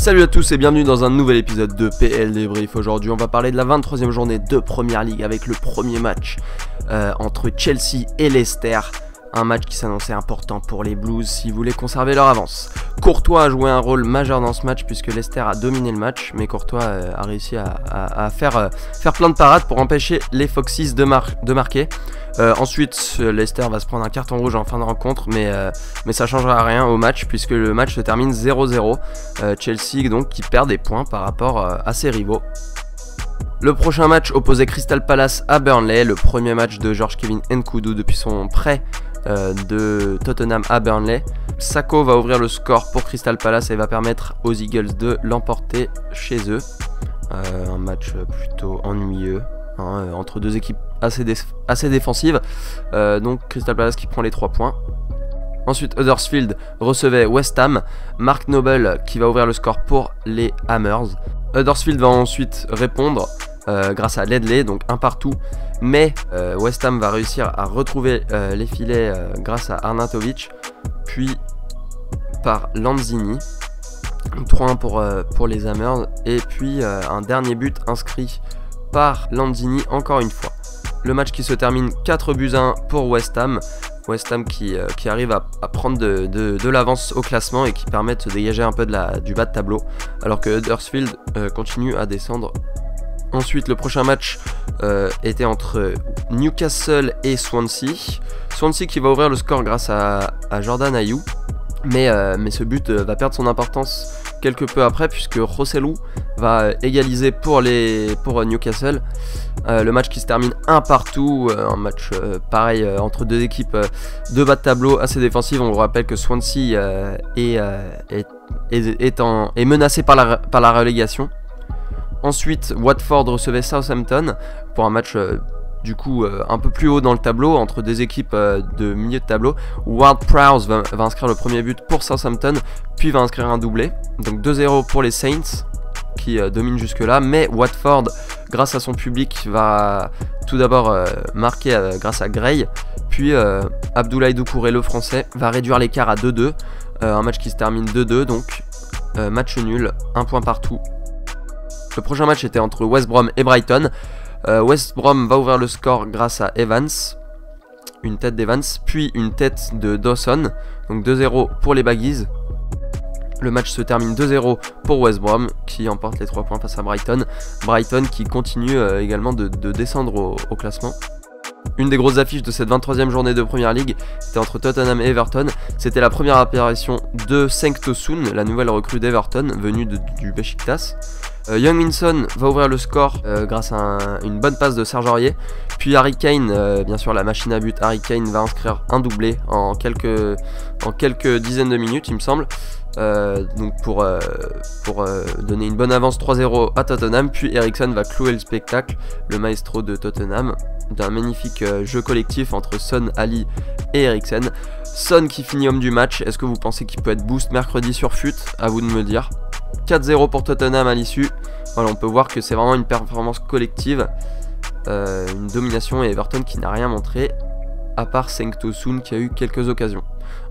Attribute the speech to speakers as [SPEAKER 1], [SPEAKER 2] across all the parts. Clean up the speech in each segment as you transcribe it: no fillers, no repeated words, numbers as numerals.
[SPEAKER 1] Salut à tous et bienvenue dans un nouvel épisode de PL Débrief. Aujourd'hui on va parler de la 23e journée de Première Ligue avec le premier match entre Chelsea et Leicester. Un match qui s'annonçait important pour les Blues s'ils voulaient conserver leur avance. Courtois a joué un rôle majeur dans ce match puisque Leicester a dominé le match, mais Courtois a réussi à faire plein de parades pour empêcher les Foxes de marquer. Ensuite, Leicester va se prendre un carton rouge en fin de rencontre, mais ça ne changera rien au match puisque le match se termine 0-0. Chelsea donc qui perd des points par rapport à ses rivaux. Le prochain match opposait Crystal Palace à Burnley, le premier match de Georges-Kevin Nkoudou depuis son prêt de Tottenham à Burnley. Sakho va ouvrir le score pour Crystal Palace et va permettre aux Eagles de l'emporter chez eux. Un match plutôt ennuyeux entre deux équipes assez défensives. Donc Crystal Palace qui prend les 3 points. Ensuite Huddersfield recevait West Ham. Mark Noble qui va ouvrir le score pour les Hammers. Huddersfield va ensuite répondre grâce à Ledley, donc un partout. Mais West Ham va réussir à retrouver les filets grâce à Arnautovic, puis par Lanzini. 3-1 pour les Hammers. Et puis un dernier but inscrit par Lanzini encore une fois. Le match qui se termine 4-1 pour West Ham. West Ham qui arrive à prendre de l'avance au classement et qui permet de se dégager un peu du bas de tableau, alors que Huddersfield continue à descendre. Ensuite, le prochain match était entre Newcastle et Swansea. Swansea qui va ouvrir le score grâce à Jordan Ayew, mais ce but va perdre son importance quelque peu après puisque Rossellou va égaliser pour Newcastle. Le match qui se termine 1-1, un match pareil entre deux équipes de bas de tableau assez défensives. On vous rappelle que Swansea est menacé par la relégation. Ensuite, Watford recevait Southampton pour un match du coup un peu plus haut dans le tableau entre des équipes de milieu de tableau. Ward-Prowse va inscrire le premier but pour Southampton, puis va inscrire un doublé. Donc 2-0 pour les Saints qui dominent jusque là, mais Watford grâce à son public va tout d'abord marquer grâce à Gray, puis Abdoulaye Doucouré le français va réduire l'écart à 2-2, un match qui se termine 2-2, donc match nul, 1 point partout. Le prochain match était entre West Brom et Brighton. West Brom va ouvrir le score grâce à Evans, une tête d'Evans, puis une tête de Dawson, donc 2-0 pour les Baggies. Le match se termine 2-0 pour West Brom qui emporte les 3 points face à Brighton. Brighton qui continue également de descendre au classement. Une des grosses affiches de cette 23e journée de Première Ligue était entre Tottenham et Everton. C'était la première apparition de Cenk Tosun, la nouvelle recrue d'Everton venue du Beşiktaş. Young-Min va ouvrir le score grâce à une bonne passe de Serge Aurier. Puis Harry Kane, bien sûr la machine à but, Harry Kane va inscrire un doublé en quelques dizaines de minutes il me semble. Donc pour donner une bonne avance 3-0 à Tottenham. Puis Eriksen va clouer le spectacle, le maestro de Tottenham, d'un magnifique jeu collectif entre Son, Ali et Eriksen. Son qui finit homme du match. Est-ce que vous pensez qu'il peut être boost mercredi sur FUT? À vous de me dire. 4-0 pour Tottenham à l'issue. Voilà, on peut voir que c'est vraiment une performance collective, une domination, et Everton qui n'a rien montré à part Cenk Tosun qui a eu quelques occasions.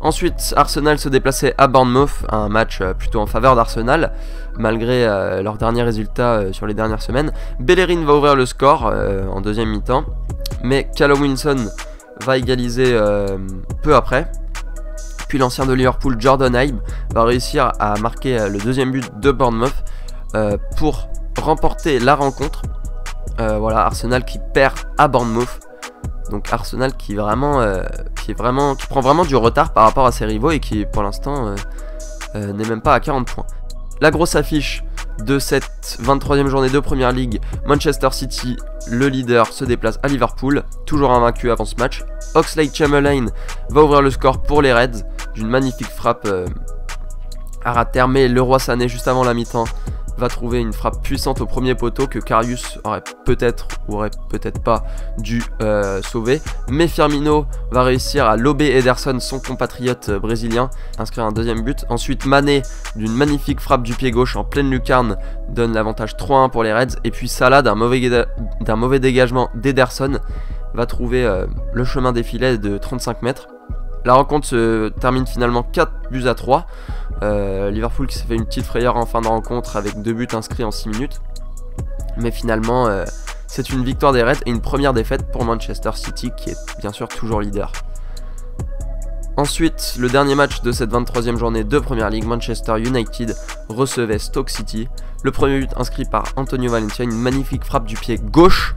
[SPEAKER 1] Ensuite, Arsenal se déplaçait à Bournemouth, un match plutôt en faveur d'Arsenal malgré leurs derniers résultats sur les dernières semaines. Bellerin va ouvrir le score en deuxième mi-temps, mais Callum Wilson va égaliser peu après. Puis l'ancien de Liverpool, Jordan Ayew, va réussir à marquer le deuxième but de Bournemouth pour remporter la rencontre. Voilà, Arsenal qui perd à Bournemouth. Donc Arsenal qui prend vraiment du retard par rapport à ses rivaux et qui pour l'instant n'est même pas à 40 points. La grosse affiche de cette 23e journée de Première Ligue, Manchester City, le leader, se déplace à Liverpool, toujours invaincu avant ce match. Oxlade-Chamberlain va ouvrir le score pour les Reds d'une magnifique frappe à ras de terre, mais Leroy Sané juste avant la mi-temps va trouver une frappe puissante au premier poteau que Karius aurait peut-être pas dû sauver, mais Firmino va réussir à lober Ederson, son compatriote brésilien, inscrire un deuxième but. Ensuite Mané d'une magnifique frappe du pied gauche en pleine lucarne donne l'avantage 3-1 pour les Reds, et puis Salah d'un mauvais dégagement d'Ederson va trouver le chemin des filets de 35 mètres La rencontre se termine finalement 4-3. Liverpool qui s'est fait une petite frayeur en fin de rencontre avec 2 buts inscrits en 6 minutes. Mais finalement, c'est une victoire des Reds et une première défaite pour Manchester City qui est bien sûr toujours leader. Ensuite, le dernier match de cette 23e journée de Premier League, Manchester United recevait Stoke City. Le premier but inscrit par Antonio Valencia, une magnifique frappe du pied gauche.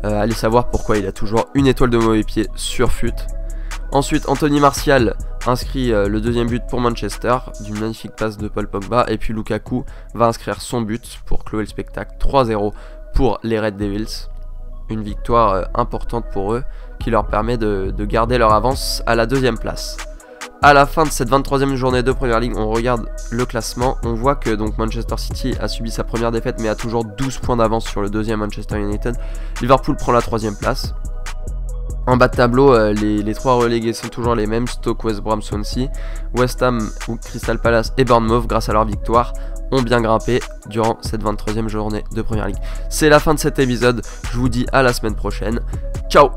[SPEAKER 1] Allez savoir pourquoi il a toujours une étoile de mauvais pied sur fut. Ensuite, Anthony Martial inscrit le deuxième but pour Manchester, d'une magnifique passe de Paul Pogba. Et puis Lukaku va inscrire son but pour clore le spectacle, 3-0 pour les Red Devils. Une victoire importante pour eux qui leur permet de garder leur avance à la 2e place. À la fin de cette 23e journée de Premier League, on regarde le classement. On voit que donc Manchester City a subi sa première défaite mais a toujours 12 points d'avance sur le deuxième Manchester United. Liverpool prend la 3e place. En bas de tableau, les 3 relégués sont toujours les mêmes, Stoke, West Brom, Swansea. West Ham, Crystal Palace et Bournemouth, grâce à leur victoire, ont bien grimpé durant cette 23e journée de Premier League. C'est la fin de cet épisode, je vous dis à la semaine prochaine. Ciao!